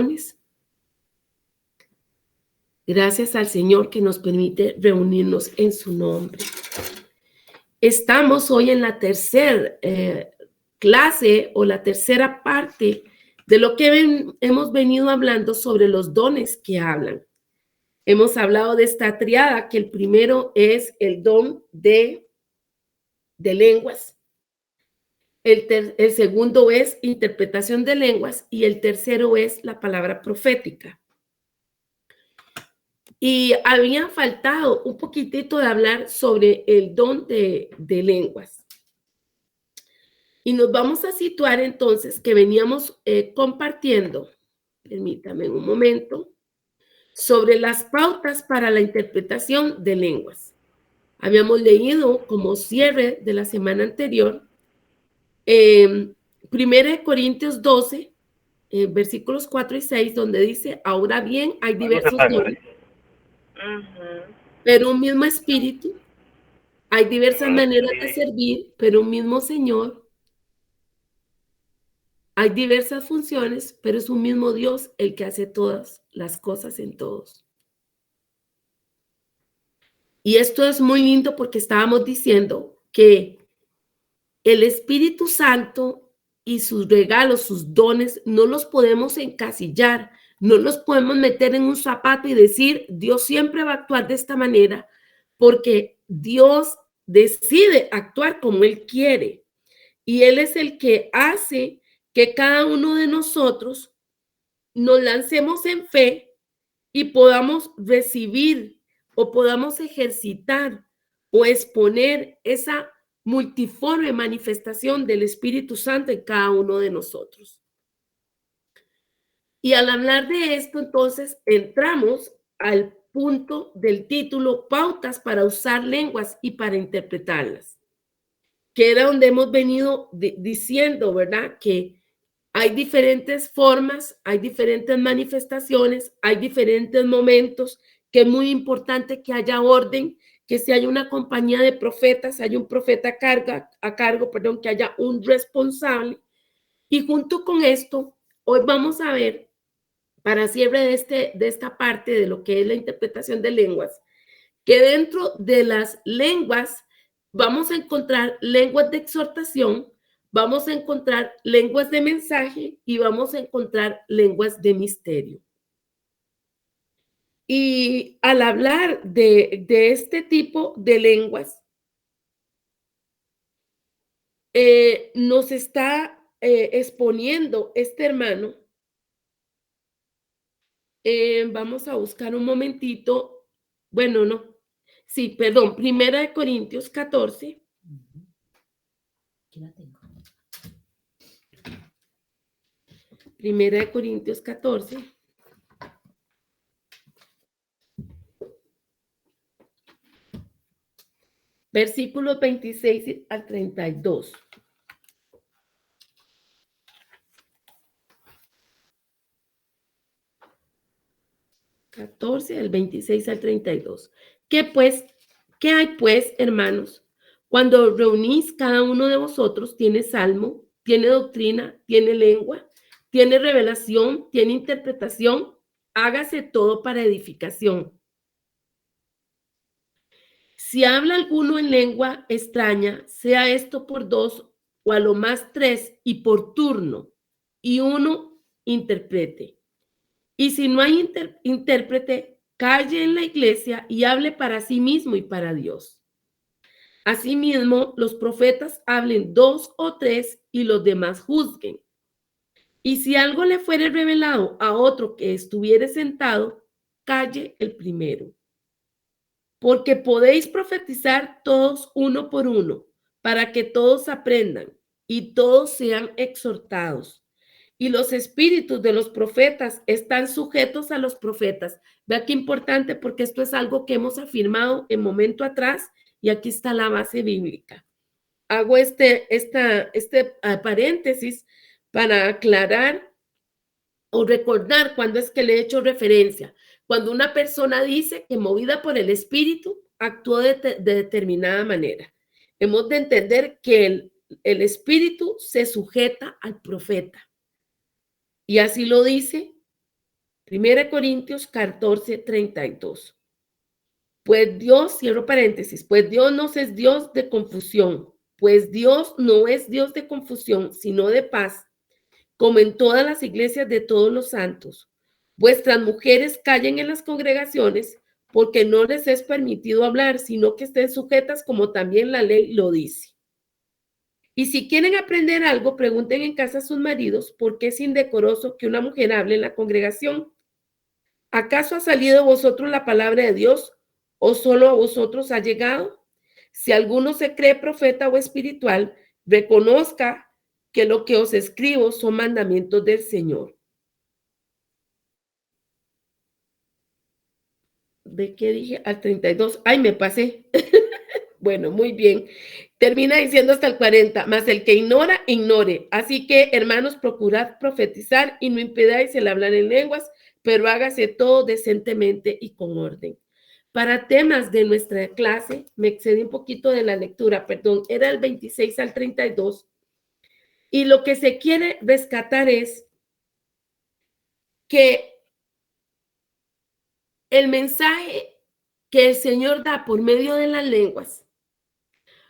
oraciones. Gracias al Señor que nos permite reunirnos en su nombre. Estamos hoy en la tercera clase o la tercera parte de lo que hemos venido hablando sobre los dones que hablan. Hemos hablado de esta triada, que el primero es el don de lenguas. El segundo es interpretación de lenguas y el tercero es la palabra profética. Y había faltado un poquitito de hablar sobre el don de lenguas. Y nos vamos a situar entonces que veníamos compartiendo, permítame un momento, sobre las pautas para la interpretación de lenguas. Habíamos leído como cierre de la semana anterior, 1 Corintios 12, versículos 4 y 6, donde dice, ahora bien, hay diversos dones, pero un mismo espíritu, hay diversas maneras de servir, pero un mismo Señor, hay diversas funciones, pero es un mismo Dios el que hace todas las cosas en todos. Y esto es muy lindo porque estábamos diciendo que el Espíritu Santo y sus regalos, sus dones, no los podemos encasillar, no los podemos meter en un zapato y decir, Dios siempre va a actuar de esta manera, porque Dios decide actuar como Él quiere. Y Él es el que hace que cada uno de nosotros nos lancemos en fe y podamos recibir o podamos ejercitar o exponer esa multiforme manifestación del Espíritu Santo en cada uno de nosotros. Y al hablar de esto, entonces, entramos al punto del título, pautas para usar lenguas y para interpretarlas, que era donde hemos venido diciendo, ¿verdad? Que hay diferentes formas, hay diferentes manifestaciones, hay diferentes momentos, que es muy importante que haya orden, que si hay una compañía de profetas, hay un profeta a cargo, que haya un responsable. Y junto con esto, hoy vamos a ver, para cierre de esta parte de lo que es la interpretación de lenguas, que dentro de las lenguas vamos a encontrar lenguas de exhortación, vamos a encontrar lenguas de mensaje y vamos a encontrar lenguas de misterio. Y al hablar de este tipo de lenguas, nos está exponiendo este hermano. Vamos a buscar un momentito. Bueno, no. Sí, perdón. 1 Corintios 14. Aquí la tengo. 1 Corintios 14. Versículos 26 al 32. Del 26 al 32. ¿Qué hay pues, hermanos? Cuando reunís, cada uno de vosotros tiene salmo, tiene doctrina, tiene lengua, tiene revelación, tiene interpretación. Hágase todo para edificación. Si habla alguno en lengua extraña, sea esto por 2 o a lo más 3 y por turno, y uno interprete. Y si no hay intérprete, calle en la iglesia y hable para sí mismo y para Dios. Asimismo, los profetas hablen 2 o 3 y los demás juzguen. Y si algo le fuere revelado a otro que estuviere sentado, calle el primero. Porque podéis profetizar todos uno por uno, para que todos aprendan y todos sean exhortados. Y los espíritus de los profetas están sujetos a los profetas. Vea qué importante, porque esto es algo que hemos afirmado en momento atrás y aquí está la base bíblica. Hago este paréntesis para aclarar o recordar cuando es que le he hecho referencia. Cuando una persona dice que movida por el espíritu actuó de determinada manera. Hemos de entender que el espíritu se sujeta al profeta. Y así lo dice 1 Corintios 14, 32. Pues Dios, cierro paréntesis, pues Dios no es Dios de confusión, pues Dios no es Dios de confusión, sino de paz, como en todas las iglesias de todos los santos. Vuestras mujeres callen en las congregaciones, porque no les es permitido hablar, sino que estén sujetas como también la ley lo dice. Y si quieren aprender algo, pregunten en casa a sus maridos, porque es indecoroso que una mujer hable en la congregación. ¿Acaso ha salido de vosotros la palabra de Dios o solo a vosotros ha llegado? Si alguno se cree profeta o espiritual, reconozca que lo que os escribo son mandamientos del Señor. ¿De qué dije? Al 32. Ay, me pasé. Bueno, muy bien. Termina diciendo hasta el 40, mas el que ignora, ignore. Así que, hermanos, procurad profetizar y no impidáis el hablar en lenguas, pero hágase todo decentemente y con orden. Para temas de nuestra clase, me excedí un poquito de la lectura, perdón, era el 26 al 32. Y lo que se quiere rescatar es que el mensaje que el Señor da por medio de las lenguas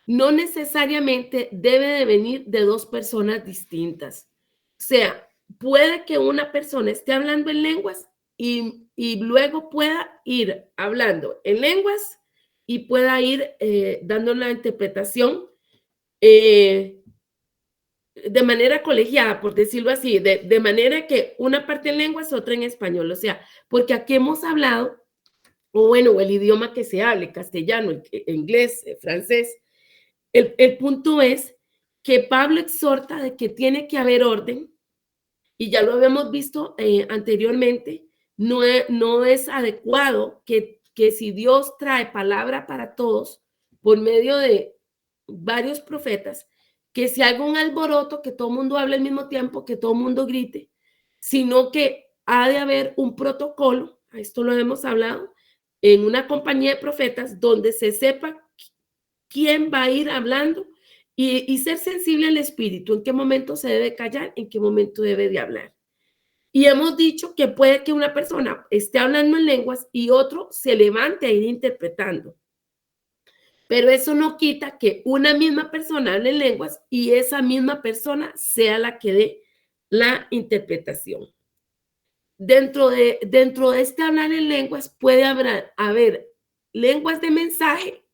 no necesariamente debe de venir de dos personas distintas. O sea, puede que una persona esté hablando en lenguas y luego pueda ir hablando en lenguas y pueda ir dando la interpretación de manera colegiada, por decirlo así, de manera que una parte en lenguas, otra en español. O sea, porque aquí hemos hablado, o bueno, el idioma que se hable, castellano, inglés, francés. El punto es que Pablo exhorta de que tiene que haber orden, y ya lo habíamos visto anteriormente, no es adecuado que si Dios trae palabra para todos por medio de varios profetas, que se haga un alboroto, que todo el mundo hable al mismo tiempo, que todo el mundo grite, sino que ha de haber un protocolo, a esto lo hemos hablado, en una compañía de profetas donde se sepa quién va a ir hablando y ser sensible al espíritu, en qué momento se debe callar, en qué momento debe de hablar. Y hemos dicho que puede que una persona esté hablando en lenguas y otro se levante a ir interpretando. Pero eso no quita que una misma persona hable en lenguas y esa misma persona sea la que dé la interpretación. Dentro de este hablar en lenguas puede haber lenguas de mensaje.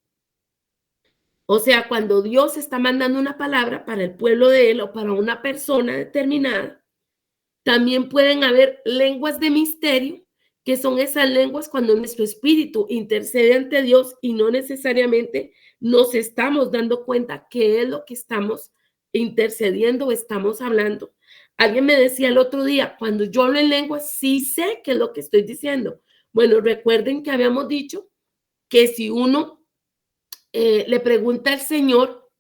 O sea, cuando Dios está mandando una palabra para el pueblo de él o para una persona determinada, también pueden haber lenguas de misterio, que son esas lenguas cuando nuestro espíritu intercede ante Dios y no necesariamente nos estamos dando cuenta qué es lo que estamos intercediendo o estamos hablando. Alguien me decía el otro día, cuando yo hablo en lenguas, sí sé qué es lo que estoy diciendo. Bueno, recuerden que habíamos dicho que si uno le pregunta al Señor,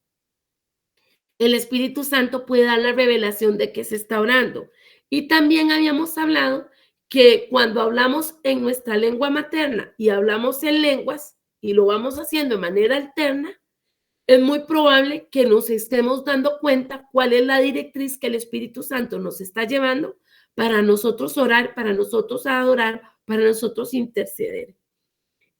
el Espíritu Santo puede dar la revelación de qué se está orando. Y también habíamos hablado que cuando hablamos en nuestra lengua materna y hablamos en lenguas y lo vamos haciendo de manera alterna, es muy probable que nos estemos dando cuenta cuál es la directriz que el Espíritu Santo nos está llevando para nosotros orar, para nosotros adorar, para nosotros interceder.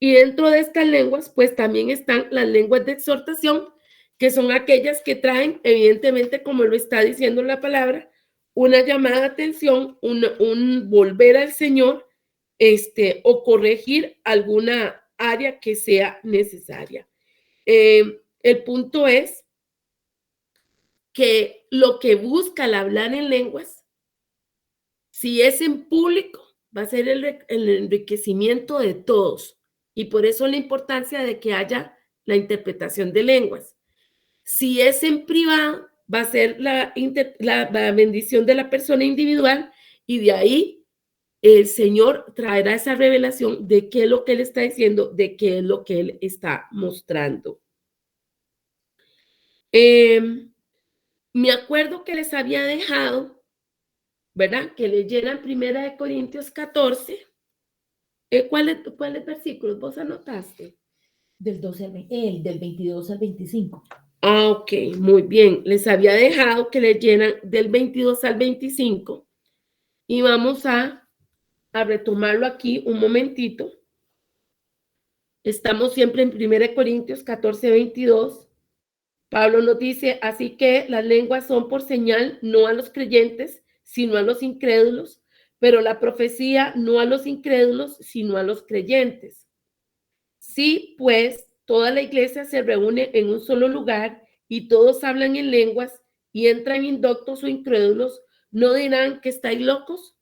Y dentro de estas lenguas, pues también están las lenguas de exhortación, que son aquellas que traen, evidentemente, como lo está diciendo la palabra, una llamada de atención, un volver al Señor, o corregir alguna área que sea necesaria. El punto es que lo que busca el hablar en lenguas, si es en público, va a ser el enriquecimiento de todos. Y por eso la importancia de que haya la interpretación de lenguas. Si es en privado, va a ser la bendición de la persona individual y de ahí el Señor traerá esa revelación de qué es lo que Él está diciendo, de qué es lo que Él está mostrando. Me acuerdo que les había dejado, ¿verdad? Que leyeran 1 Corintios 14. ¿Cuáles versículos vos anotaste? Del 12 al 20, del 22 al 25. Ah, ok, muy bien. Les había dejado que leyeran del 22 al 25 y vamos a a retomarlo aquí un momentito. Estamos siempre en 1 Corintios 14, 22. Pablo nos dice, así que las lenguas son por señal no a los creyentes, sino a los incrédulos, pero la profecía no a los incrédulos, sino a los creyentes. Sí, pues toda la iglesia se reúne en un solo lugar y todos hablan en lenguas y entran indoctos o incrédulos, ¿no dirán que estáis locos?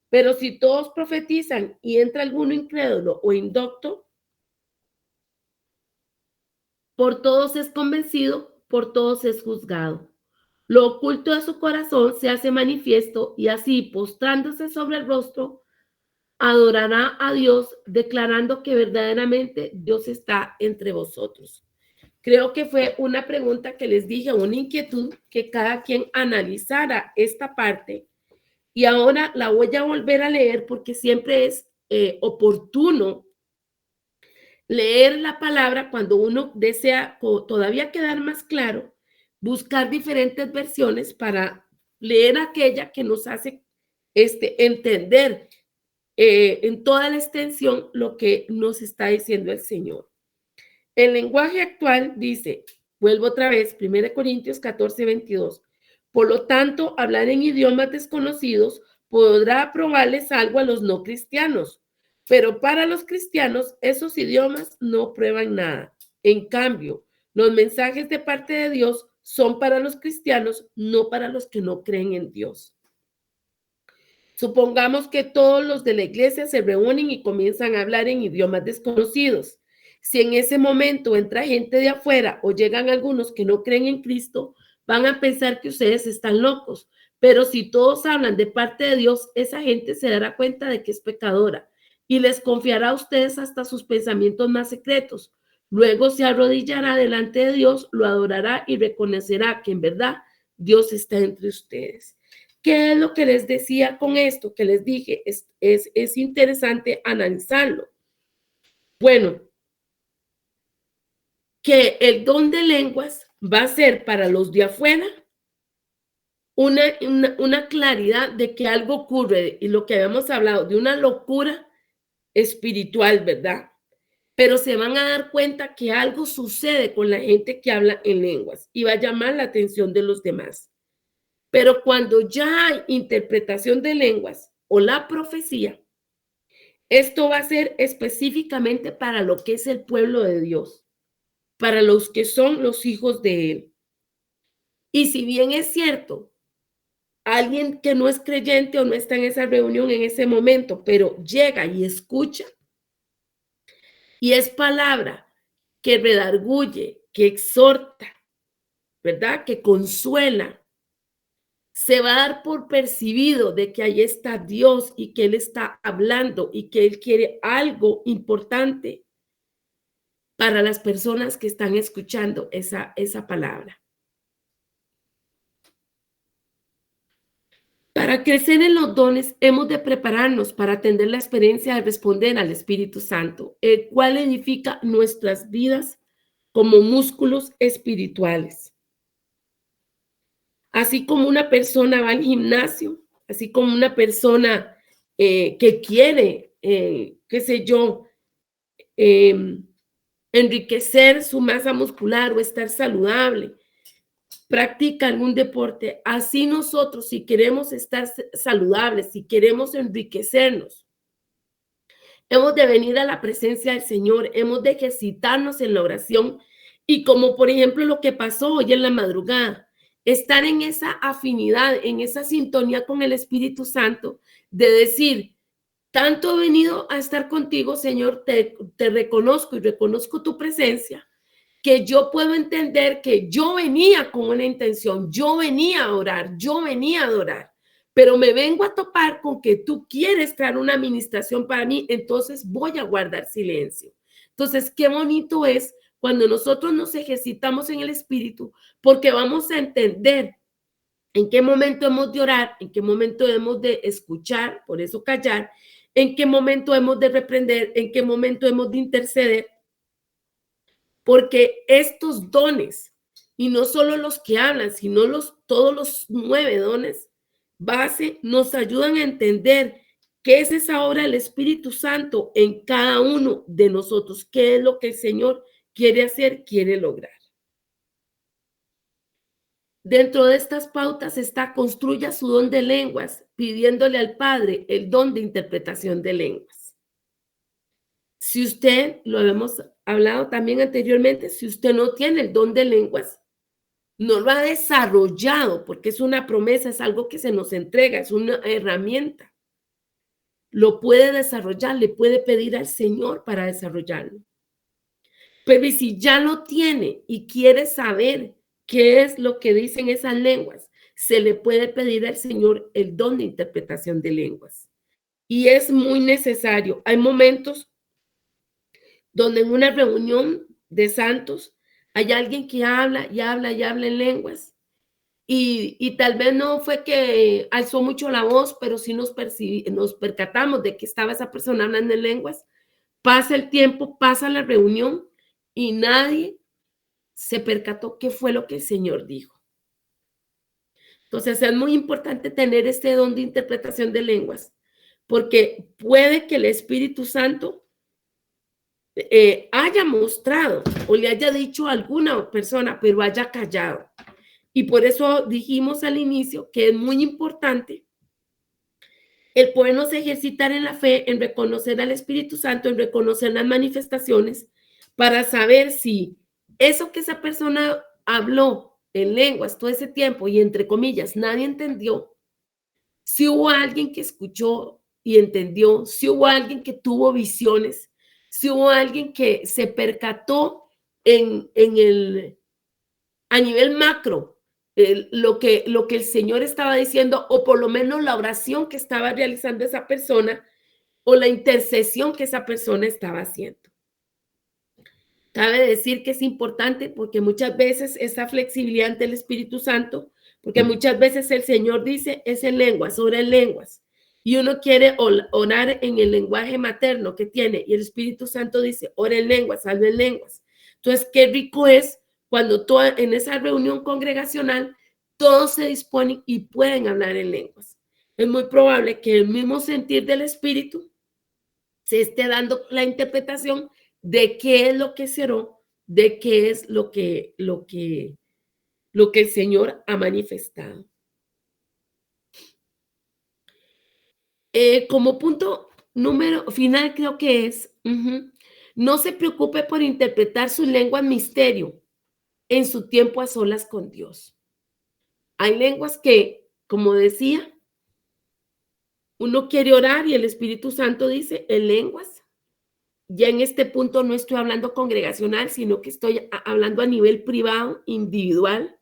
Pero si todos profetizan y entra alguno incrédulo o indocto, por todos es convencido, por todos es juzgado. Lo oculto de su corazón se hace manifiesto y así, postrándose sobre el rostro, adorará a Dios, declarando que verdaderamente Dios está entre vosotros. Creo que fue una pregunta que les dije, una inquietud que cada quien analizara esta parte. Y ahora la voy a volver a leer porque siempre es oportuno leer la palabra cuando uno desea todavía quedar más claro, buscar diferentes versiones para leer aquella que nos hace entender en toda la extensión lo que nos está diciendo el Señor. El lenguaje actual dice, vuelvo otra vez, 1 Corintios 14, 22. Por lo tanto, hablar en idiomas desconocidos podrá probarles algo a los no cristianos, pero para los cristianos esos idiomas no prueban nada. En cambio, los mensajes de parte de Dios son para los cristianos, no para los que no creen en Dios. Supongamos que todos los de la iglesia se reúnen y comienzan a hablar en idiomas desconocidos. Si en ese momento entra gente de afuera o llegan algunos que no creen en Cristo, van a pensar que ustedes están locos. Pero si todos hablan de parte de Dios, esa gente se dará cuenta de que es pecadora y les confiará a ustedes hasta sus pensamientos más secretos. Luego se arrodillará delante de Dios, lo adorará y reconocerá que en verdad Dios está entre ustedes. ¿Qué es lo que les decía con esto? Que les dije, es interesante analizarlo. Bueno, que el don de lenguas va a ser para los de afuera una claridad de que algo ocurre, y lo que habíamos hablado, de una locura espiritual, ¿verdad? Pero se van a dar cuenta que algo sucede con la gente que habla en lenguas y va a llamar la atención de los demás. Pero cuando ya hay interpretación de lenguas o la profecía, esto va a ser específicamente para lo que es el pueblo de Dios, para los que son los hijos de Él. Y si bien es cierto, alguien que no es creyente o no está en esa reunión en ese momento, pero llega y escucha, y es palabra que redarguye, que exhorta, ¿verdad? Que consuela, se va a dar por percibido de que ahí está Dios y que Él está hablando y que Él quiere algo importante para las personas que están escuchando esa palabra. Para crecer en los dones, hemos de prepararnos para atender la experiencia de responder al Espíritu Santo, el cual edifica nuestras vidas como músculos espirituales. Así como una persona va al gimnasio, así como una persona que quiere, qué sé yo, enriquecer su masa muscular o estar saludable, practica algún deporte, así nosotros, si queremos estar saludables, si queremos enriquecernos, hemos de venir a la presencia del Señor, hemos de ejercitarnos en la oración y como por ejemplo lo que pasó hoy en la madrugada, estar en esa afinidad, en esa sintonía con el Espíritu Santo, de decir, tanto he venido a estar contigo, Señor, te reconozco y reconozco tu presencia, que yo puedo entender que yo venía con una intención, yo venía a orar, yo venía a adorar, pero me vengo a topar con que tú quieres traer una administración para mí, entonces voy a guardar silencio. Entonces, qué bonito es cuando nosotros nos ejercitamos en el Espíritu, porque vamos a entender en qué momento hemos de orar, en qué momento hemos de escuchar, por eso callar, en qué momento hemos de reprender, en qué momento hemos de interceder, porque estos dones, y no solo los que hablan, sino todos los 9 dones base, nos ayudan a entender ¿Qué es esa obra del Espíritu Santo en cada uno de nosotros? ¿Qué es lo que el Señor quiere hacer, quiere lograr? Dentro de estas pautas está: construya su don de lenguas, pidiéndole al Padre el don de interpretación de lenguas. Si usted, lo hemos hablado también anteriormente, si usted no tiene el don de lenguas, no lo ha desarrollado, porque es una promesa, es algo que se nos entrega, es una herramienta. Lo puede desarrollar, le puede pedir al Señor para desarrollarlo. Pero y si ya lo tiene y quiere saber qué es lo que dicen esas lenguas, se le puede pedir al Señor el don de interpretación de lenguas. Y es muy necesario. Hay momentos donde en una reunión de santos hay alguien que habla y habla y habla en lenguas. Y tal vez no fue que alzó mucho la voz, pero sí nos percatamos de que estaba esa persona hablando en lenguas. Pasa el tiempo, pasa la reunión y nadie se percató qué fue lo que el Señor dijo. Entonces es muy importante tener este don de interpretación de lenguas, porque puede que el Espíritu Santo haya mostrado o le haya dicho a alguna persona, pero haya callado. Y por eso dijimos al inicio que es muy importante el podernos ejercitar en la fe, en reconocer al Espíritu Santo, en reconocer las manifestaciones, para saber si eso que esa persona habló en lenguas todo ese tiempo y entre comillas nadie entendió, si hubo alguien que escuchó y entendió, si hubo alguien que tuvo visiones, si hubo alguien que se percató a nivel macro, lo que el Señor estaba diciendo, o por lo menos la oración que estaba realizando esa persona, o la intercesión que esa persona estaba haciendo. Cabe decir que es importante porque muchas veces esa flexibilidad ante el Espíritu Santo, porque muchas veces el Señor dice, es en lenguas, ora en lenguas, y uno quiere orar en el lenguaje materno que tiene, y el Espíritu Santo dice, ora en lenguas, habla en lenguas. Entonces, qué rico es cuando en esa reunión congregacional todos se disponen y pueden hablar en lenguas. Es muy probable que el mismo sentir del Espíritu se esté dando la interpretación de qué es lo que se oró, de qué es lo que el Señor ha manifestado. Como punto número final, creo que es, no se preocupe por interpretar su lengua en misterio en su tiempo a solas con Dios. Hay lenguas que, como decía, uno quiere orar y el Espíritu Santo dice en lenguas. Ya en este punto no estoy hablando congregacional, sino que estoy hablando a nivel privado, individual.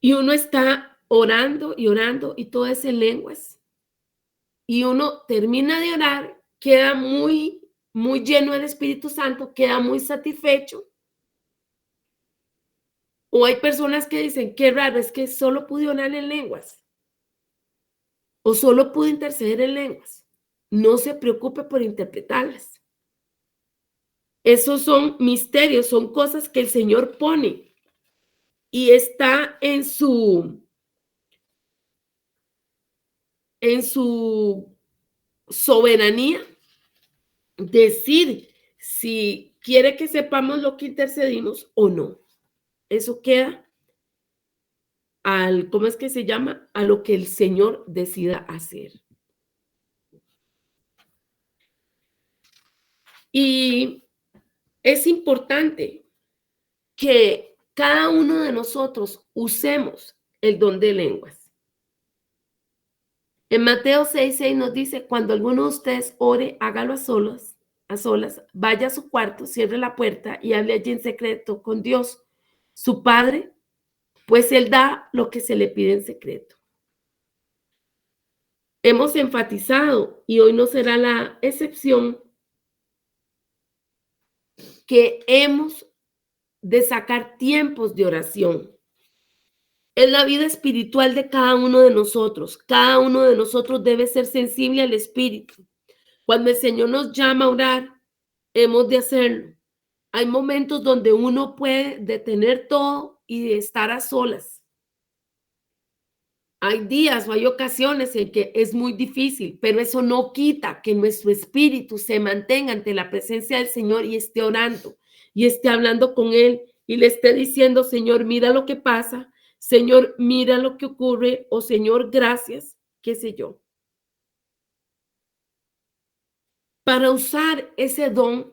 Y uno está orando y todo es en lenguas. Y uno termina de orar, queda muy, muy lleno del Espíritu Santo, queda muy satisfecho. O hay personas que dicen, qué raro, es que solo pude orar en lenguas. O solo pude interceder en lenguas. No se preocupe por interpretarlas. Esos son misterios, son cosas que el Señor pone y está en su soberanía decir si quiere que sepamos lo que intercedimos o no. Eso queda ¿cómo es que se llama? A lo que el Señor decida hacer. Y es importante que cada uno de nosotros usemos el don de lenguas. En Mateo 6:6 nos dice, cuando alguno de ustedes ore, hágalo a solas, vaya a su cuarto, cierre la puerta y hable allí en secreto con Dios, su Padre, pues Él da lo que se le pide en secreto. Hemos enfatizado, y hoy no será la excepción, que hemos de sacar tiempos de oración. Es la vida espiritual de cada uno de nosotros. Cada uno de nosotros debe ser sensible al Espíritu. Cuando el Señor nos llama a orar, hemos de hacerlo. Hay momentos donde uno puede detener todo y estar a solas. Hay días o hay ocasiones en que es muy difícil, pero eso no quita que nuestro espíritu se mantenga ante la presencia del Señor y esté orando y esté hablando con Él y le esté diciendo, Señor, mira lo que pasa, Señor, mira lo que ocurre, o Señor, gracias, qué sé yo. Para usar ese don,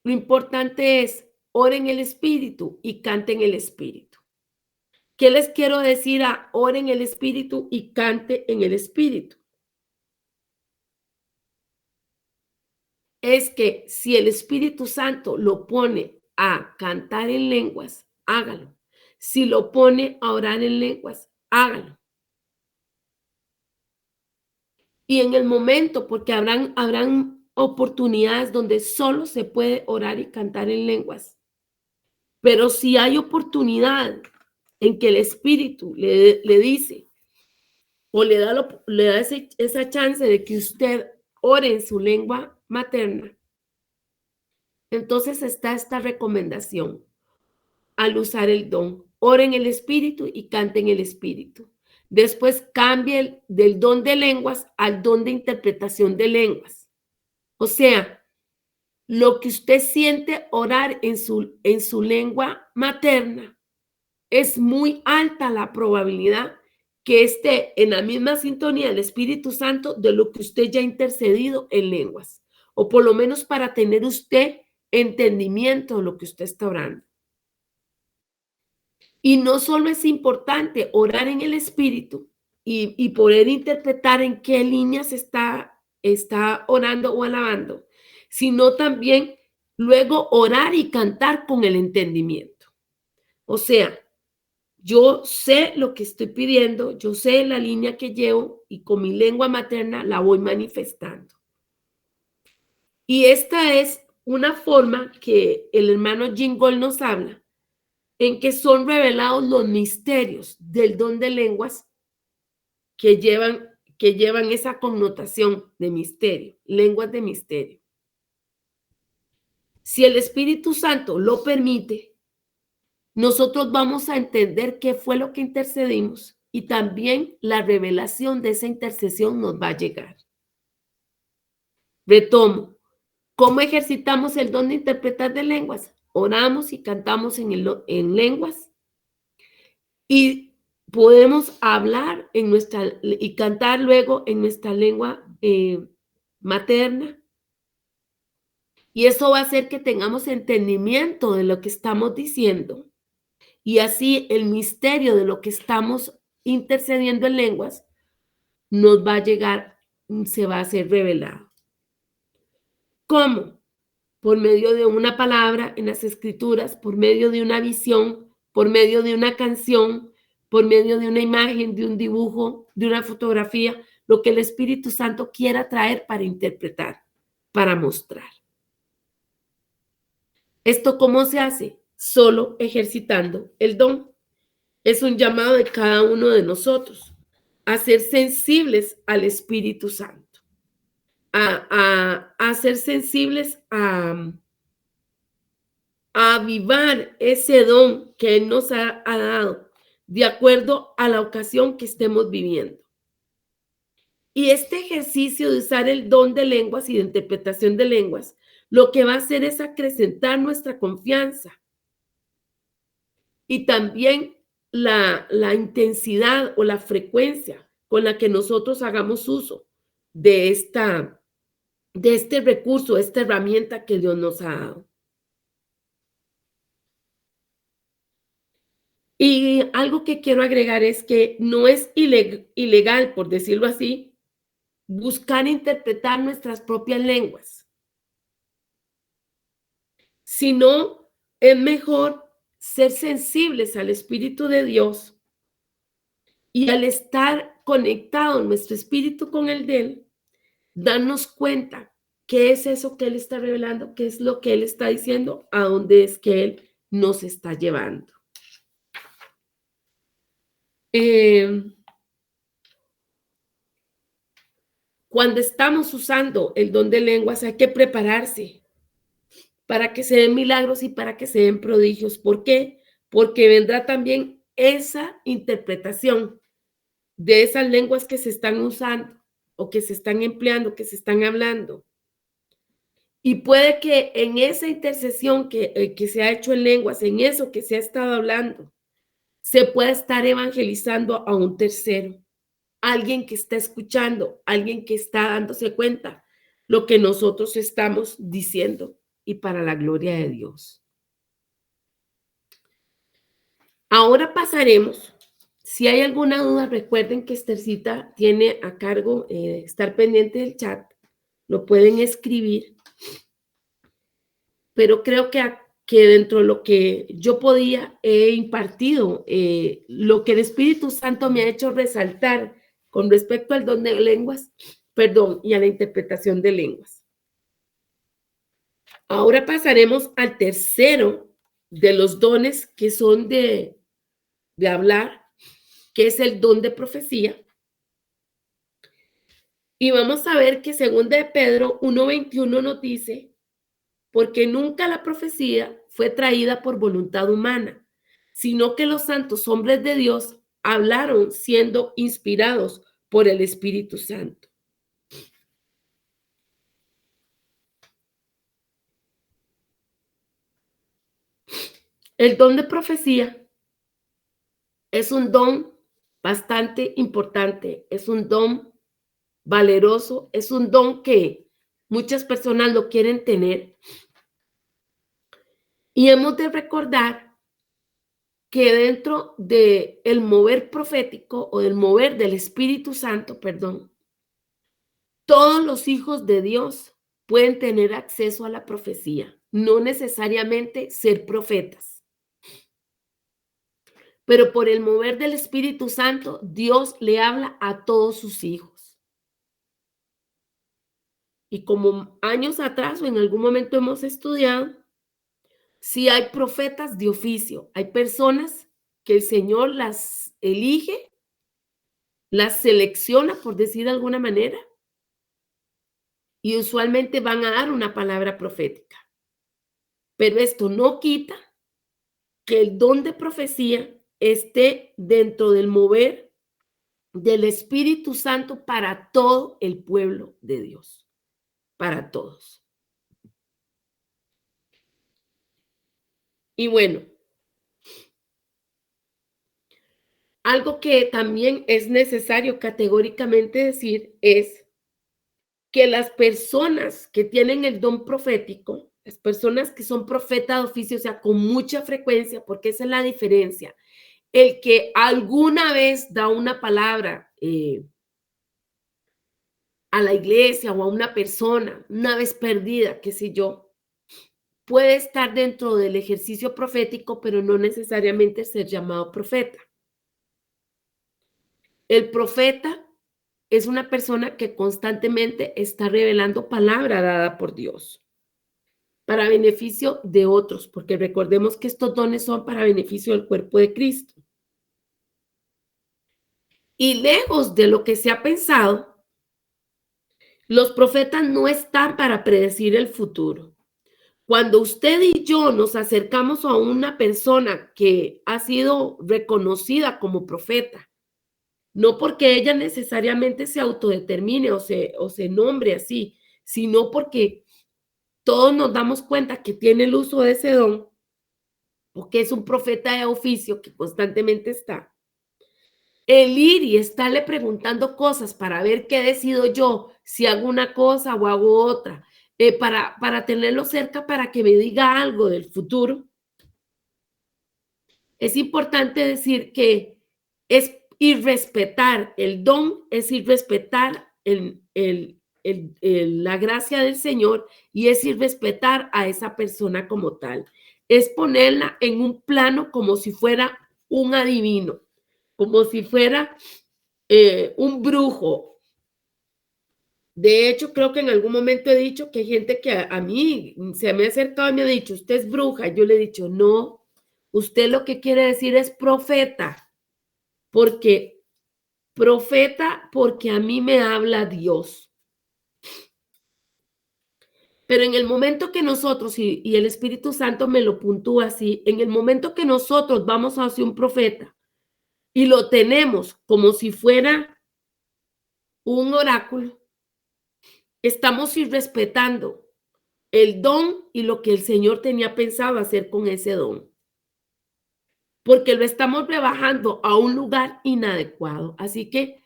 lo importante es ore en el Espíritu y cante en el Espíritu. ¿Qué les quiero decir a ore en el Espíritu y cante en el Espíritu? Es que si el Espíritu Santo lo pone a cantar en lenguas, hágalo. Si lo pone a orar en lenguas, hágalo. Y en el momento, porque habrán oportunidades donde solo se puede orar y cantar en lenguas. Pero si hay oportunidad en que el Espíritu le dice o le da esa chance de que usted ore en su lengua materna, entonces está esta recomendación al usar el don. Ore en el Espíritu y cante en el Espíritu. Después cambie del don de lenguas al don de interpretación de lenguas. O sea, lo que usted siente orar en su lengua materna, es muy alta la probabilidad que esté en la misma sintonía del Espíritu Santo de lo que usted ya ha intercedido en lenguas, o por lo menos para tener usted entendimiento de lo que usted está orando. Y no solo es importante orar en el Espíritu y poder interpretar en qué líneas está orando o alabando, sino también luego orar y cantar con el entendimiento. O sea, yo sé lo que estoy pidiendo, yo sé la línea que llevo y con mi lengua materna la voy manifestando. Y esta es una forma que el hermano Jingol nos habla, en que son revelados los misterios del don de lenguas que llevan esa connotación de misterio, lenguas de misterio. Si el Espíritu Santo lo permite, nosotros vamos a entender qué fue lo que intercedimos y también la revelación de esa intercesión nos va a llegar. Retomo, ¿cómo ejercitamos el don de interpretar de lenguas? Oramos y cantamos en lenguas y podemos hablar y cantar luego en nuestra lengua materna. Y eso va a hacer que tengamos entendimiento de lo que estamos diciendo. Y así el misterio de lo que estamos intercediendo en lenguas nos va a llegar, se va a ser revelado. ¿Cómo? Por medio de una palabra en las escrituras, por medio de una visión, por medio de una canción, por medio de una imagen, de un dibujo, de una fotografía, lo que el Espíritu Santo quiera traer para interpretar, para mostrar. ¿Esto cómo se hace? Solo ejercitando el don. Es un llamado de cada uno de nosotros a ser sensibles al Espíritu Santo, a ser sensibles a avivar ese don que Él nos ha dado de acuerdo a la ocasión que estemos viviendo. Y este ejercicio de usar el don de lenguas y de interpretación de lenguas, lo que va a hacer es acrecentar nuestra confianza y también la intensidad o la frecuencia con la que nosotros hagamos uso de este recurso, esta herramienta que Dios nos ha dado. Y algo que quiero agregar es que no es ilegal, por decirlo así, buscar interpretar nuestras propias lenguas, sino es mejor ser sensibles al Espíritu de Dios y al estar conectado nuestro espíritu con el de Él, darnos cuenta qué es eso que Él está revelando, qué es lo que Él está diciendo, a dónde es que Él nos está llevando. Cuando estamos usando el don de lenguas hay que prepararse para que se den milagros y para que se den prodigios. ¿Por qué? Porque vendrá también esa interpretación de esas lenguas que se están usando o que se están empleando, que se están hablando. Y puede que en esa intercesión que se ha hecho en lenguas, en eso que se ha estado hablando, se pueda estar evangelizando a un tercero, alguien que está escuchando, alguien que está dándose cuenta lo que nosotros estamos diciendo y para la gloria de Dios. Ahora pasaremos. Si hay alguna duda, recuerden que Esthercita tiene a cargo estar pendiente del chat. Lo pueden escribir. Pero creo que dentro de lo que yo podía, he impartido lo que el Espíritu Santo me ha hecho resaltar con respecto al don de lenguas, perdón, y a la interpretación de lenguas. Ahora pasaremos al tercero de los dones que son de hablar, que es el don de profecía. Y vamos a ver que según de Pedro 1:21 nos dice, porque nunca la profecía fue traída por voluntad humana, sino que los santos hombres de Dios hablaron siendo inspirados por el Espíritu Santo. El don de profecía es un don bastante importante, es un don valeroso, es un don que muchas personas lo quieren tener. Y hemos de recordar que dentro del mover profético o del mover del Espíritu Santo, perdón, todos los hijos de Dios pueden tener acceso a la profecía, no necesariamente ser profetas. Pero por el mover del Espíritu Santo, Dios le habla a todos sus hijos. Y como años atrás o en algún momento hemos estudiado, si hay profetas de oficio, hay personas que el Señor las elige, las selecciona, por decir de alguna manera, y usualmente van a dar una palabra profética. Pero esto no quita que el don de profecía esté dentro del mover del Espíritu Santo para todo el pueblo de Dios, para todos. Y bueno, algo que también es necesario categóricamente decir es que las personas que tienen el don profético, las personas que son profetas de oficio, o sea, con mucha frecuencia, porque esa es la diferencia, el que alguna vez da una palabra a la iglesia o a una persona, una vez perdida, qué sé yo, puede estar dentro del ejercicio profético, pero no necesariamente ser llamado profeta. El profeta es una persona que constantemente está revelando palabra dada por Dios para beneficio de otros, porque recordemos que estos dones son para beneficio del cuerpo de Cristo. Y lejos de lo que se ha pensado, los profetas no están para predecir el futuro. Cuando usted y yo nos acercamos a una persona que ha sido reconocida como profeta, no porque ella necesariamente se autodetermine o se nombre así, sino porque todos nos damos cuenta que tiene el uso de ese don, o que es un profeta de oficio que constantemente está. El ir y estarle preguntando cosas para ver qué decido yo, si hago una cosa o hago otra, para tenerlo cerca para que me diga algo del futuro. Es importante decir que es irrespetar el don, es irrespetar la gracia del Señor y es irrespetar a esa persona como tal. Es ponerla en un plano como si fuera un adivino, como si fuera un brujo. De hecho, creo que en algún momento he dicho que hay gente que a mí se me ha acercado y me ha dicho, usted es bruja. Yo le he dicho, no, usted lo que quiere decir es profeta, porque a mí me habla Dios. Pero en el momento que nosotros, y el Espíritu Santo me lo puntúa así, en el momento que nosotros vamos hacia un profeta y lo tenemos como si fuera un oráculo, estamos irrespetando el don y lo que el Señor tenía pensado hacer con ese don, porque lo estamos rebajando a un lugar inadecuado. Así que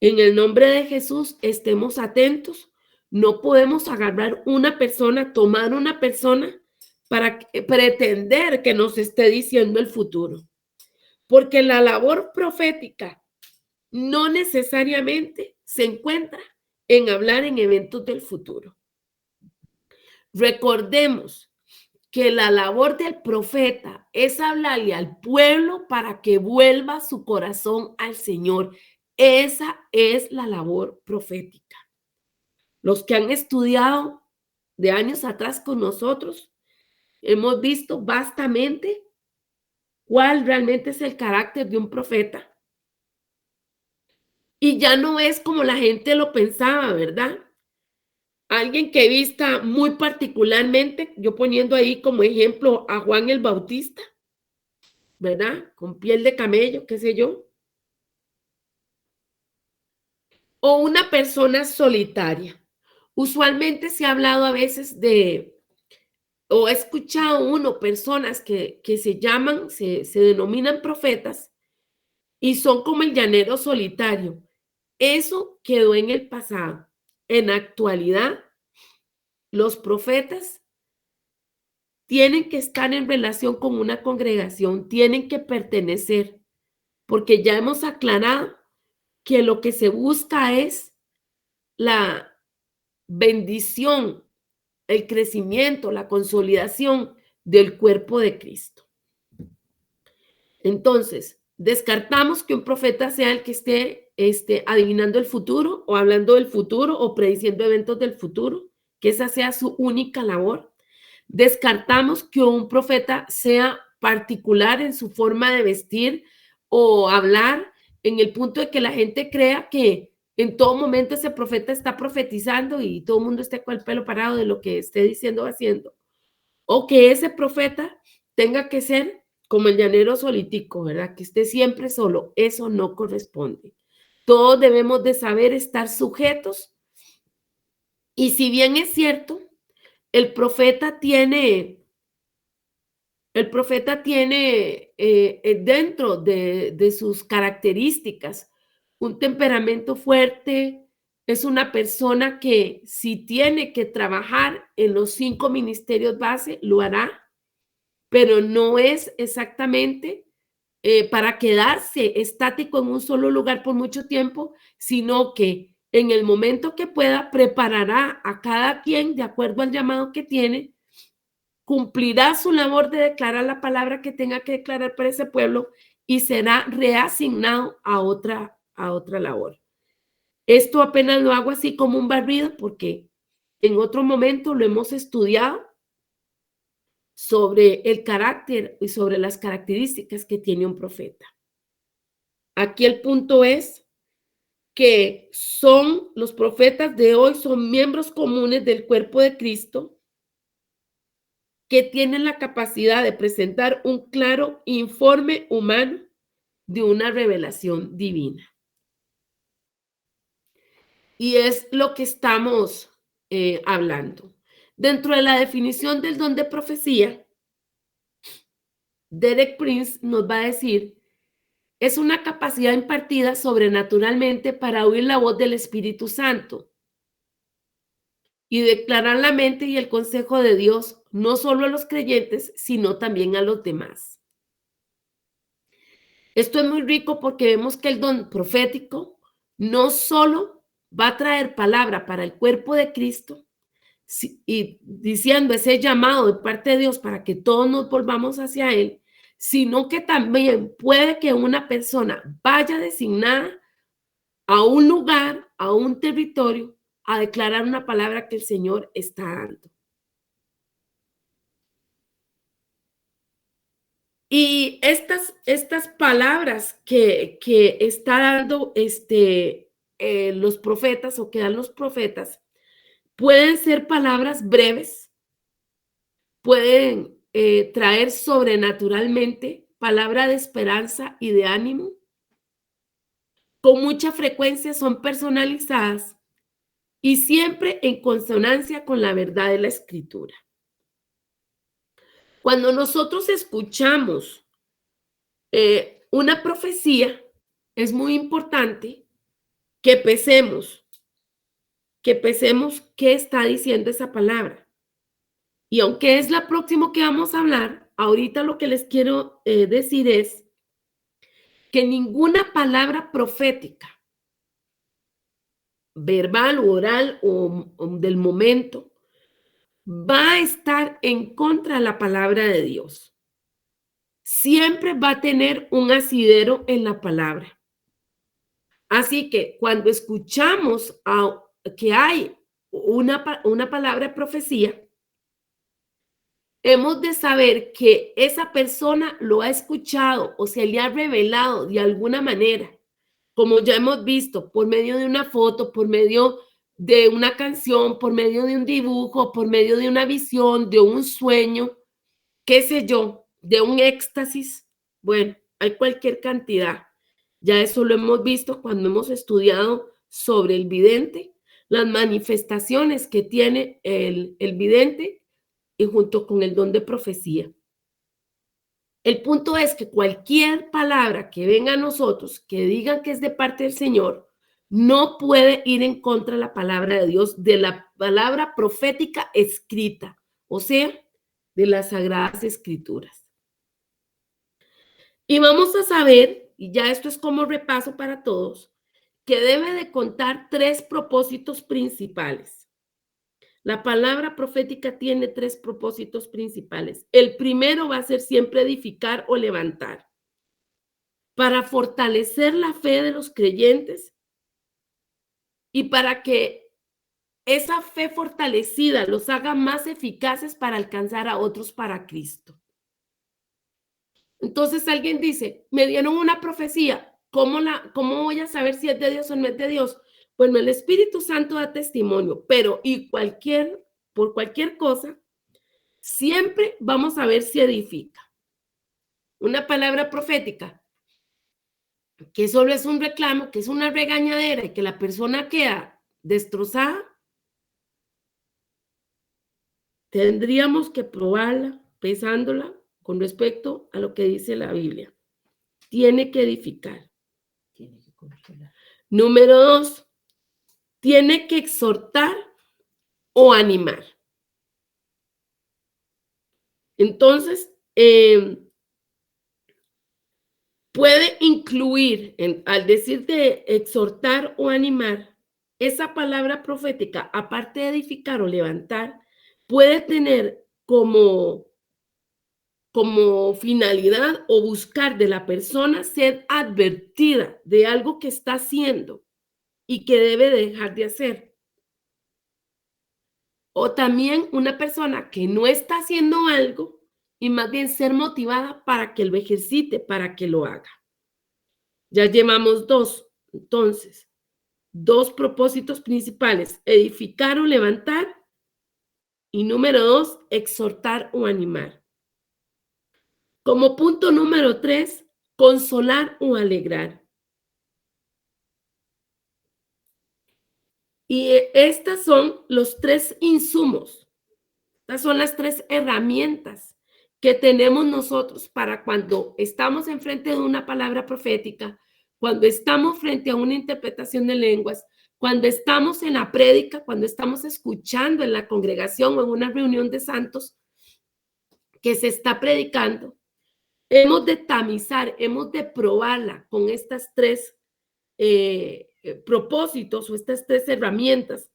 en el nombre de Jesús, estemos atentos. No podemos agarrar una persona, tomar una persona para pretender que nos esté diciendo el futuro, porque la labor profética no necesariamente se encuentra en hablar en eventos del futuro. Recordemos que la labor del profeta es hablarle al pueblo para que vuelva su corazón al Señor. Esa es la labor profética. Los que han estudiado de años atrás con nosotros, hemos visto vastamente cuál realmente es el carácter de un profeta. Y ya no es como la gente lo pensaba, ¿verdad? Alguien que vista muy particularmente, yo poniendo ahí como ejemplo a Juan el Bautista, ¿verdad? Con piel de camello, qué sé yo. O una persona solitaria. Usualmente se ha hablado a veces o he escuchado personas que se llaman, se denominan profetas y son como el llanero solitario. Eso quedó en el pasado. En la actualidad, los profetas tienen que estar en relación con una congregación, tienen que pertenecer, porque ya hemos aclarado que lo que se busca es la bendición, el crecimiento, la consolidación del cuerpo de Cristo. Entonces, descartamos que un profeta sea el que esté adivinando el futuro o hablando del futuro o prediciendo eventos del futuro, que esa sea su única labor. Descartamos que un profeta sea particular en su forma de vestir o hablar, en el punto de que la gente crea que en todo momento ese profeta está profetizando y todo el mundo esté con el pelo parado de lo que esté diciendo o haciendo. O que ese profeta tenga que ser como el llanero solitico, ¿verdad? Que esté siempre solo. Eso no corresponde. Todos debemos de saber estar sujetos. Y si bien es cierto, el profeta tiene dentro de sus características un temperamento fuerte, es una persona que si tiene que trabajar en los 5 ministerios base, lo hará, pero no es exactamente para quedarse estático en un solo lugar por mucho tiempo, sino que en el momento que pueda, preparará a cada quien de acuerdo al llamado que tiene, cumplirá su labor de declarar la palabra que tenga que declarar para ese pueblo y será reasignado a otra labor. Esto apenas lo hago así como un barrido porque en otro momento lo hemos estudiado sobre el carácter y sobre las características que tiene un profeta. Aquí el punto es que los profetas de hoy son miembros comunes del cuerpo de Cristo que tienen la capacidad de presentar un claro informe humano de una revelación divina. Y es lo que estamos hablando. Dentro de la definición del don de profecía, Derek Prince nos va a decir, es una capacidad impartida sobrenaturalmente para oír la voz del Espíritu Santo y declarar la mente y el consejo de Dios, no solo a los creyentes, sino también a los demás. Esto es muy rico porque vemos que el don profético no solo va a traer palabra para el cuerpo de Cristo y diciendo ese llamado de parte de Dios para que todos nos volvamos hacia Él, sino que también puede que una persona vaya designada a un lugar, a un territorio, a declarar una palabra que el Señor está dando. Y estas palabras que está dando los profetas o que dan los profetas, pueden ser palabras breves, pueden traer sobrenaturalmente palabra de esperanza y de ánimo. Con mucha frecuencia son personalizadas y siempre en consonancia con la verdad de la Escritura. Cuando nosotros escuchamos una profecía, es muy importante que pesemos qué está diciendo esa palabra. Y aunque es la próxima que vamos a hablar, ahorita lo que les quiero decir es que ninguna palabra profética, verbal o oral o del momento, va a estar en contra de la palabra de Dios. Siempre va a tener un asidero en la palabra. Así que cuando escuchamos que hay una palabra de profecía, hemos de saber que esa persona lo ha escuchado o se le ha revelado de alguna manera, como ya hemos visto, por medio de una foto, por medio de una canción, por medio de un dibujo, por medio de una visión, de un sueño, qué sé yo, de un éxtasis. Bueno, hay cualquier cantidad. Ya eso lo hemos visto cuando hemos estudiado sobre el vidente, las manifestaciones que tiene el vidente y junto con el don de profecía. El punto es que cualquier palabra que venga a nosotros, que diga que es de parte del Señor, no puede ir en contra de la palabra de Dios, de la palabra profética escrita, o sea, de las sagradas escrituras. Y vamos a saber, y ya esto es como repaso para todos, que debe de contar 3 propósitos principales. La palabra profética tiene 3 propósitos principales. El primero va a ser siempre edificar o levantar, para fortalecer la fe de los creyentes y para que esa fe fortalecida los haga más eficaces para alcanzar a otros para Cristo. Entonces alguien dice, me dieron una profecía, ¿cómo voy a saber si es de Dios o no es de Dios? Bueno, el Espíritu Santo da testimonio, pero por cualquier cosa, siempre vamos a ver si edifica. Una palabra profética, que solo es un reclamo, que es una regañadera y que la persona queda destrozada, tendríamos que probarla, pesándola con respecto a lo que dice la Biblia. Tiene que edificar. Tiene que consolar. Número 2, tiene que exhortar o animar. Entonces, puede incluir, al decir de exhortar o animar, esa palabra profética, aparte de edificar o levantar, puede tener como finalidad o buscar de la persona ser advertida de algo que está haciendo y que debe dejar de hacer. O también una persona que no está haciendo algo y más bien ser motivada para que lo ejercite, para que lo haga. Ya llevamos 2, entonces, 2 propósitos principales, edificar o levantar y número 2, exhortar o animar. Como punto número 3, consolar o alegrar. Y estas son los 3 insumos, estas son las 3 herramientas que tenemos nosotros para cuando estamos enfrente de una palabra profética, cuando estamos frente a una interpretación de lenguas, cuando estamos en la prédica, cuando estamos escuchando en la congregación o en una reunión de santos que se está predicando. Hemos de tamizar, hemos de probarla con estas 3 propósitos o estas 3 herramientas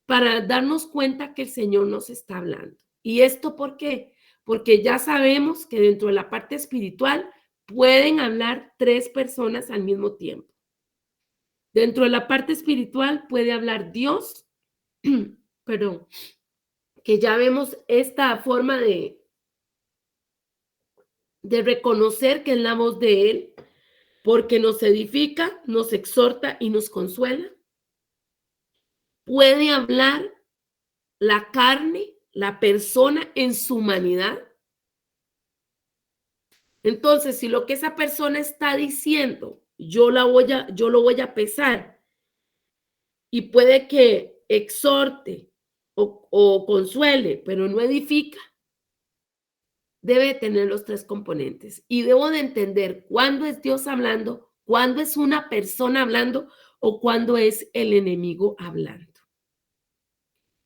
para darnos cuenta que el Señor nos está hablando. ¿Y esto por qué? Porque ya sabemos que dentro de la parte espiritual pueden hablar 3 personas al mismo tiempo. Dentro de la parte espiritual puede hablar Dios, perdón, que ya vemos esta forma de reconocer que es la voz de Él, porque nos edifica, nos exhorta y nos consuela. Puede hablar la carne, la persona en su humanidad. Entonces, si lo que esa persona está diciendo, yo lo voy a pesar y puede que exhorte o consuele, pero no edifica, debe tener los tres componentes. Y debo de entender cuándo es Dios hablando, cuándo es una persona hablando o cuándo es el enemigo hablando.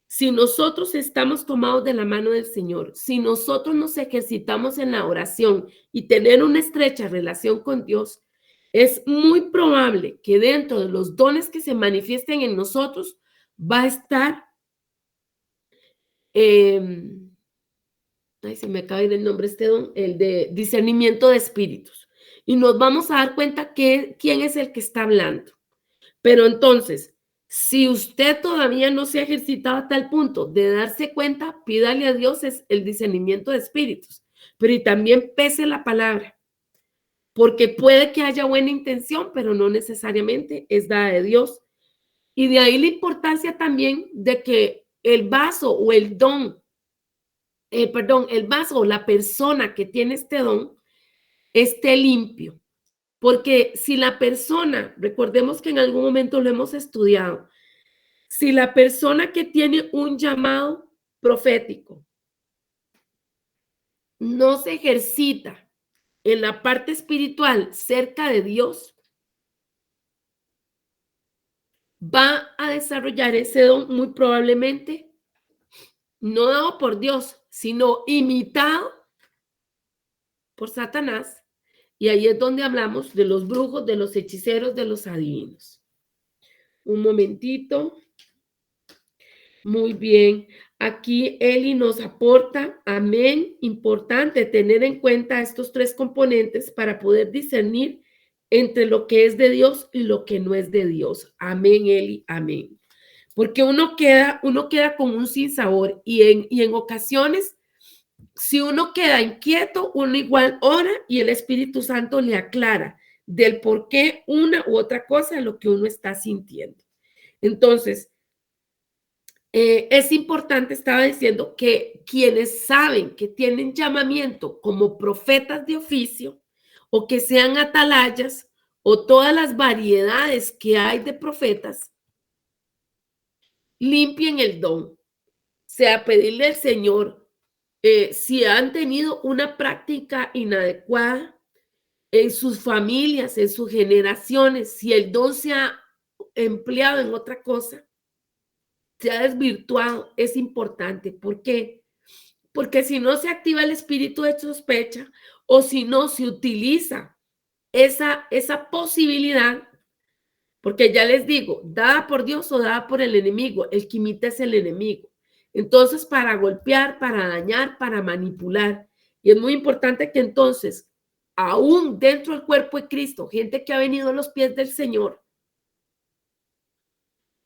Si nosotros estamos tomados de la mano del Señor, si nosotros nos ejercitamos en la oración y tener una estrecha relación con Dios, es muy probable que dentro de los dones que se manifiesten en nosotros va a estar, ay, se me acaba de ir el nombre este don, el de discernimiento de espíritus. Y nos vamos a dar cuenta que quién es el que está hablando. Pero entonces, si usted todavía no se ha ejercitado a tal punto de darse cuenta, pídale a Dios es el discernimiento de espíritus, pero y también pese la palabra, porque puede que haya buena intención, pero no necesariamente es dada de Dios. Y de ahí la importancia también de que el vaso o el don, el vaso o la persona que tiene este don esté limpio. Porque si la persona, recordemos que en algún momento lo hemos estudiado, si la persona que tiene un llamado profético no se ejercita en la parte espiritual cerca de Dios, va a desarrollar ese don muy probablemente no dado por Dios, sino imitado por Satanás. Y ahí es donde hablamos de los brujos, de los hechiceros, de los adivinos. Un momentito. Muy bien. Aquí Eli nos aporta, amén, importante tener en cuenta estos tres componentes para poder discernir entre lo que es de Dios y lo que no es de Dios. Amén, Eli, amén. Porque uno queda con un sinsabor y en ocasiones, si uno queda inquieto, uno igual ora y el Espíritu Santo le aclara del por qué una u otra cosa lo que uno está sintiendo. Entonces, es importante, estaba diciendo, que quienes saben que tienen llamamiento como profetas de oficio o que sean atalayas o todas las variedades que hay de profetas, limpien el don. Sea pedirle al Señor, si han tenido una práctica inadecuada en sus familias, en sus generaciones, si el don se ha empleado en otra cosa, se ha desvirtuado, es importante. ¿Por qué? Porque si no se activa el espíritu de sospecha o si no se utiliza esa posibilidad, porque ya les digo, dada por Dios o dada por el enemigo, el que imita es el enemigo. Entonces, para golpear, para dañar, para manipular. Y es muy importante que entonces, aún dentro del cuerpo de Cristo, gente que ha venido a los pies del Señor,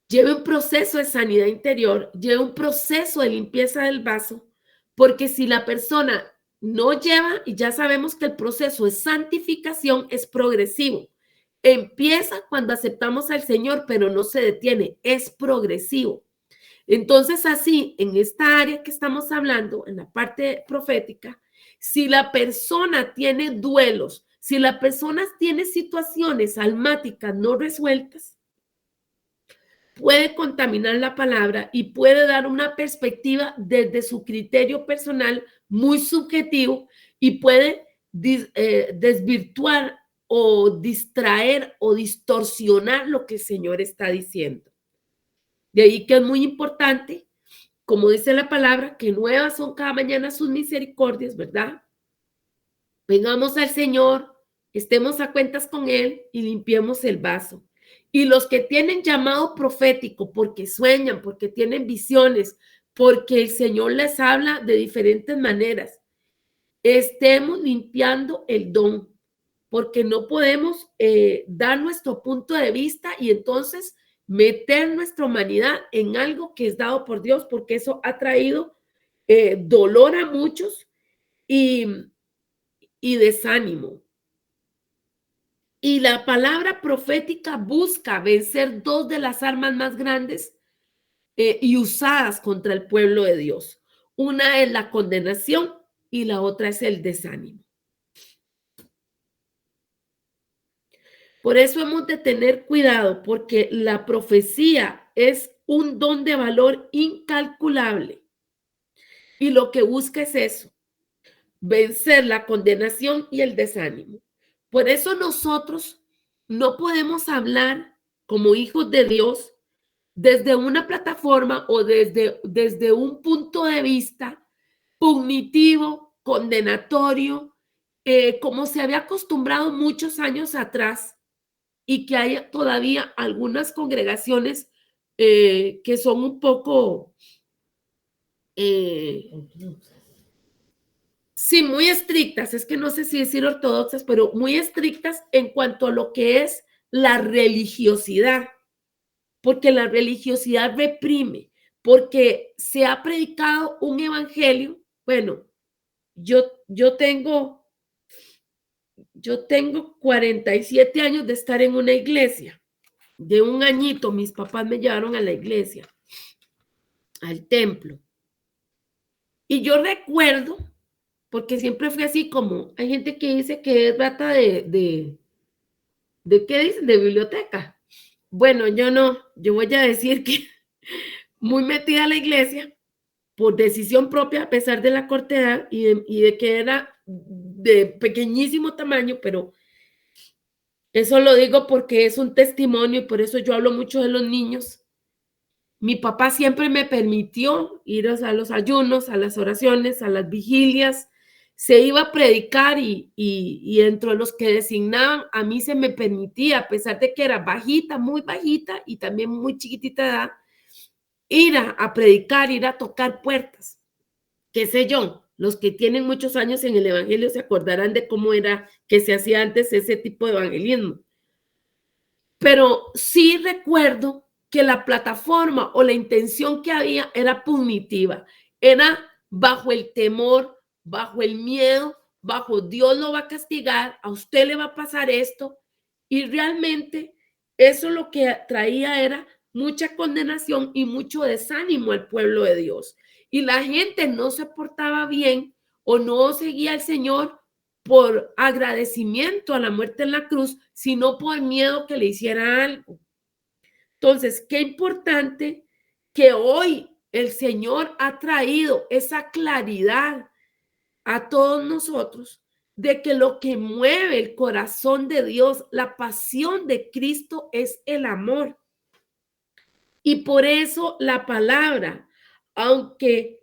lleve un proceso de sanidad interior, lleve un proceso de limpieza del vaso, porque si la persona no lleva, y ya sabemos que el proceso de santificación es progresivo, empieza cuando aceptamos al Señor, pero no se detiene, es progresivo. Entonces, así, en esta área que estamos hablando, en la parte profética, si la persona tiene duelos, si la persona tiene situaciones almáticas no resueltas, puede contaminar la palabra y puede dar una perspectiva desde su criterio personal muy subjetivo y puede desvirtuar o distraer o distorsionar lo que el Señor está diciendo. De ahí que es muy importante, como dice la palabra, que nuevas son cada mañana sus misericordias, ¿verdad? Vengamos al Señor, estemos a cuentas con Él y limpiemos el vaso. Y los que tienen llamado profético, porque sueñan, porque tienen visiones, porque el Señor les habla de diferentes maneras, estemos limpiando el don, porque no podemos dar nuestro punto de vista y entonces meter nuestra humanidad en algo que es dado por Dios, porque eso ha traído dolor a muchos y desánimo. Y la palabra profética busca vencer dos de las armas más grandes y usadas contra el pueblo de Dios. Una es la condenación y la otra es el desánimo. Por eso hemos de tener cuidado, porque la profecía es un don de valor incalculable y lo que busca es eso, vencer la condenación y el desánimo. Por eso nosotros no podemos hablar como hijos de Dios desde una plataforma o desde un punto de vista punitivo, condenatorio, como se había acostumbrado muchos años atrás y que hay todavía algunas congregaciones que son un poco, sí, muy estrictas, es que no sé si decir ortodoxas, pero muy estrictas en cuanto a lo que es la religiosidad, porque la religiosidad reprime, porque se ha predicado un evangelio. Bueno, yo tengo 47 años de estar en una iglesia. De un añito, mis papás me llevaron a la iglesia, al templo. Y yo recuerdo, porque siempre fue así como, hay gente que dice que es rata ¿de qué dicen? De biblioteca. Bueno, yo no, yo voy a decir que muy metida a la iglesia, por decisión propia, a pesar de la corta edad y de que era de pequeñísimo tamaño, pero eso lo digo porque es un testimonio y por eso yo hablo mucho de los niños. Mi papá siempre me permitió ir a los ayunos, a las oraciones, a las vigilias. Se iba a predicar y dentro de los que designaban, a mí se me permitía, a pesar de que era bajita, muy bajita y también muy chiquitita de edad, ir a predicar, ir a tocar puertas. Qué sé yo, los que tienen muchos años en el evangelio se acordarán de cómo era que se hacía antes ese tipo de evangelismo. Pero sí recuerdo que la plataforma o la intención que había era punitiva, era bajo el temor, bajo el miedo, bajo Dios lo va a castigar, a usted le va a pasar esto, y realmente eso lo que traía era mucha condenación y mucho desánimo al pueblo de Dios. Y la gente no se portaba bien o no seguía al Señor por agradecimiento a la muerte en la cruz, sino por miedo que le hiciera algo. Entonces, qué importante que hoy el Señor ha traído esa claridad a todos nosotros de que lo que mueve el corazón de Dios, la pasión de Cristo es el amor. Y por eso la palabra, aunque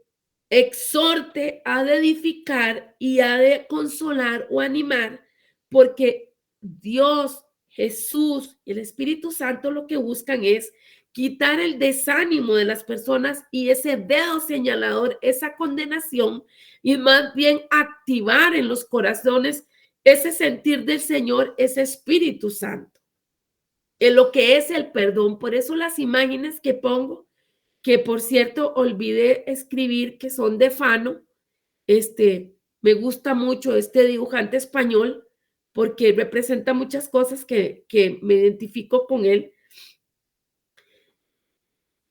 exhorte, ha de edificar y ha de consolar o animar, porque Dios, Jesús y el Espíritu Santo lo que buscan es quitar el desánimo de las personas y ese dedo señalador, esa condenación, y más bien activar en los corazones ese sentir del Señor, ese Espíritu Santo, en lo que es el perdón. Por eso las imágenes que pongo, que por cierto olvidé escribir, que son de Fano. Me gusta mucho este dibujante español porque representa muchas cosas que me identifico con él.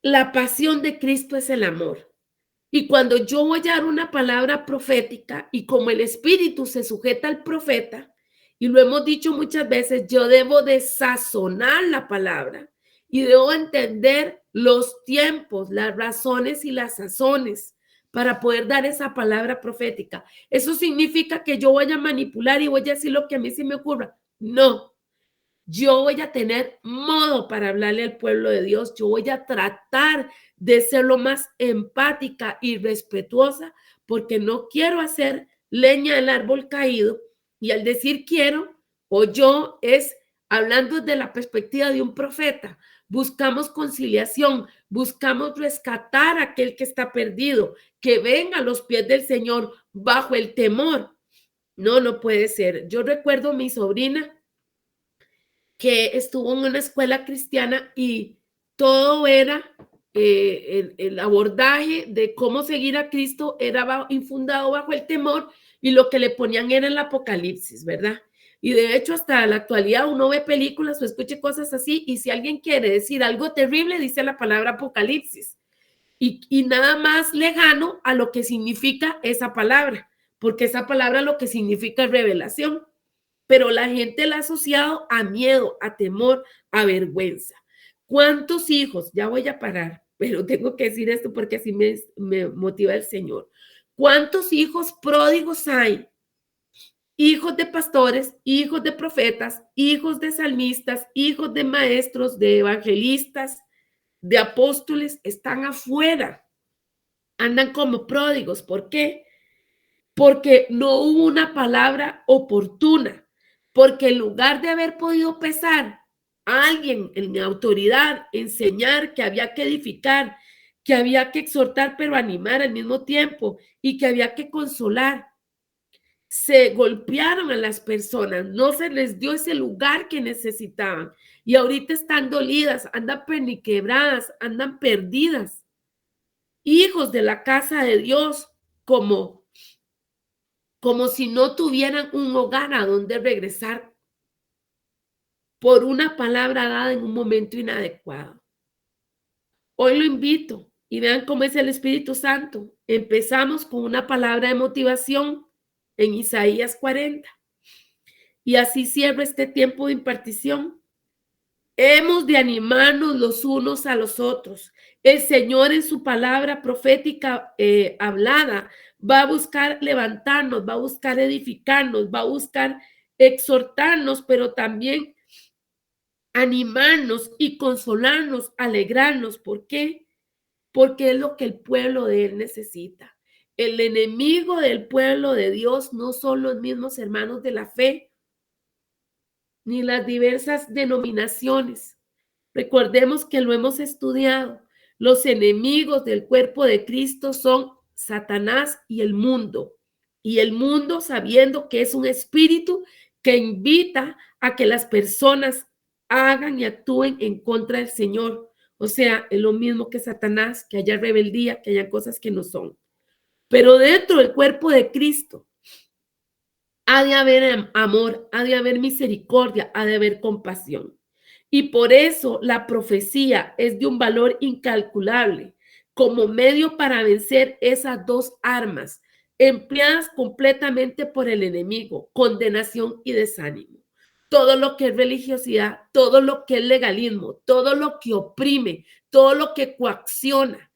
La pasión de Cristo es el amor. Y cuando yo voy a dar una palabra profética y como el espíritu se sujeta al profeta, y lo hemos dicho muchas veces, yo debo de sazonar la palabra y debo entender los tiempos, las razones y las sazones para poder dar esa palabra profética. ¿Eso significa que yo voy a manipular y voy a decir lo que a mí se me ocurra? No. Yo voy a tener modo para hablarle al pueblo de Dios. Yo voy a tratar de ser lo más empática y respetuosa porque no quiero hacer leña del árbol caído. Y al decir quiero o yo es hablando desde la perspectiva de un profeta. Buscamos conciliación, buscamos rescatar a aquel que está perdido, que venga a los pies del Señor bajo el temor. No, no puede ser. Yo recuerdo a mi sobrina que estuvo en una escuela cristiana y todo era el abordaje de cómo seguir a Cristo era infundado bajo el temor y lo que le ponían era el apocalipsis, ¿verdad? Y de hecho hasta la actualidad uno ve películas o escucha cosas así y si alguien quiere decir algo terrible dice la palabra apocalipsis y nada más lejano a lo que significa esa palabra, porque esa palabra lo que significa es revelación. pero la gente la ha asociado a miedo, a temor, a vergüenza. ¿Cuántos hijos? Ya voy a parar, pero tengo que decir esto porque así me motiva el Señor. ¿Cuántos hijos pródigos hay? Hijos de pastores, hijos de profetas, hijos de salmistas, hijos de maestros, de evangelistas, de apóstoles, están afuera, andan como pródigos. ¿Por qué? Porque no hubo una palabra oportuna, porque en lugar de haber podido pesar a alguien en autoridad, enseñar que había que edificar, que había que exhortar, pero animar al mismo tiempo, y que había que consolar, se golpearon a las personas, no se les dio ese lugar que necesitaban, y ahorita están dolidas, andan peniquebradas, andan perdidas, hijos de la casa de Dios, como si no tuvieran un hogar a donde regresar por una palabra dada en un momento inadecuado. Hoy lo invito y vean cómo es el Espíritu Santo. Empezamos con una palabra de motivación en Isaías 40 y así cierro este tiempo de impartición. Hemos de animarnos los unos a los otros. El Señor en su palabra profética hablada va a buscar levantarnos, va a buscar edificarnos, va a buscar exhortarnos, pero también animarnos y consolarnos, alegrarnos. ¿Por qué? Porque es lo que el pueblo de Él necesita. El enemigo del pueblo de Dios no son los mismos hermanos de la fe, ni las diversas denominaciones. Recordemos que lo hemos estudiado. Los enemigos del cuerpo de Cristo son Satanás y el mundo. Y el mundo, sabiendo que es un espíritu que invita a que las personas hagan y actúen en contra del Señor. O sea, es lo mismo que Satanás, que haya rebeldía, que haya cosas que no son. Pero dentro del cuerpo de Cristo ha de haber amor, ha de haber misericordia, ha de haber compasión. Y por eso la profecía es de un valor incalculable como medio para vencer esas dos armas empleadas completamente por el enemigo, condenación y desánimo. Todo lo que es religiosidad, todo lo que es legalismo, todo lo que oprime, todo lo que coacciona,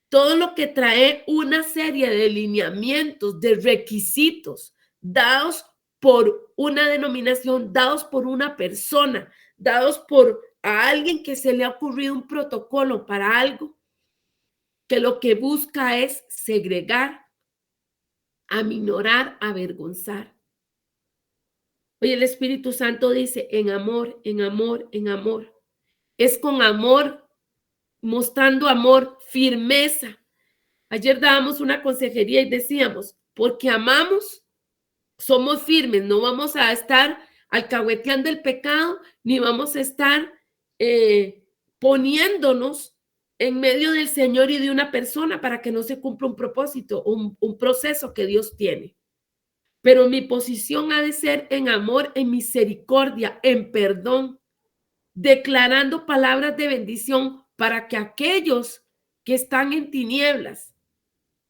todo lo que trae una serie de lineamientos, de requisitos dados por una denominación, dados por una persona, dados por a alguien que se le ha ocurrido un protocolo para algo, que lo que busca es segregar, aminorar, avergonzar. Hoy el Espíritu Santo dice en amor, en amor, en amor. Es con amor, mostrando amor, firmeza. Ayer dábamos una consejería y decíamos, porque amamos, somos firmes, no vamos a estar alcahueteando el pecado, ni vamos a estar poniéndonos en medio del Señor y de una persona para que no se cumpla un propósito, un proceso que Dios tiene. Pero mi posición ha de ser en amor, en misericordia, en perdón, declarando palabras de bendición para que aquellos que están en tinieblas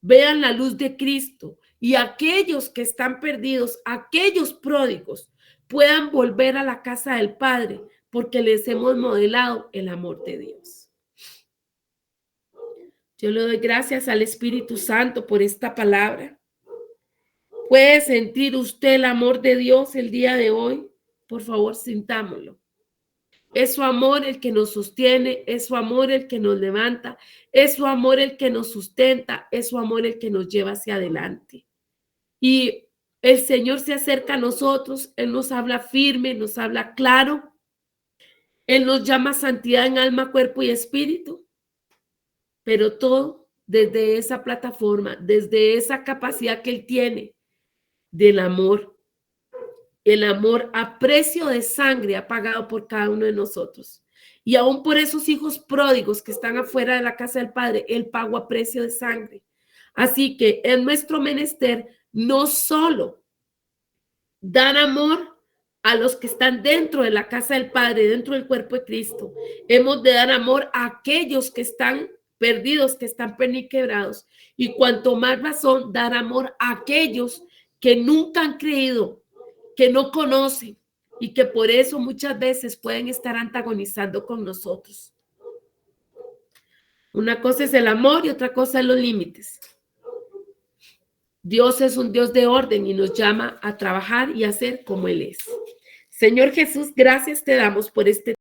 vean la luz de Cristo y aquellos que están perdidos, aquellos pródigos, puedan volver a la casa del Padre porque les hemos modelado el amor de Dios. Yo le doy gracias al Espíritu Santo por esta palabra. ¿Puede sentir usted el amor de Dios el día de hoy? Por favor, sintámoslo. Es su amor el que nos sostiene, es su amor el que nos levanta, es su amor el que nos sustenta, es su amor el que nos lleva hacia adelante. Y el Señor se acerca a nosotros, Él nos habla firme, nos habla claro, Él nos llama a santidad en alma, cuerpo y espíritu, pero todo desde esa plataforma, desde esa capacidad que Él tiene del amor. El amor a precio de sangre ha pagado por cada uno de nosotros. Y aún por esos hijos pródigos que están afuera de la casa del Padre, Él pagó a precio de sangre. Así que es nuestro menester no solo dar amor a los que están dentro de la casa del Padre, dentro del cuerpo de Cristo. Hemos de dar amor a aquellos que están perdidos, que están peniquebrados. Y cuanto más razón, dar amor a aquellos que nunca han creído que no conocen y que por eso muchas veces pueden estar antagonizando con nosotros. Una cosa es el amor y otra cosa es los límites. Dios es un Dios de orden y nos llama a trabajar y a ser como Él es. Señor Jesús, gracias te damos por este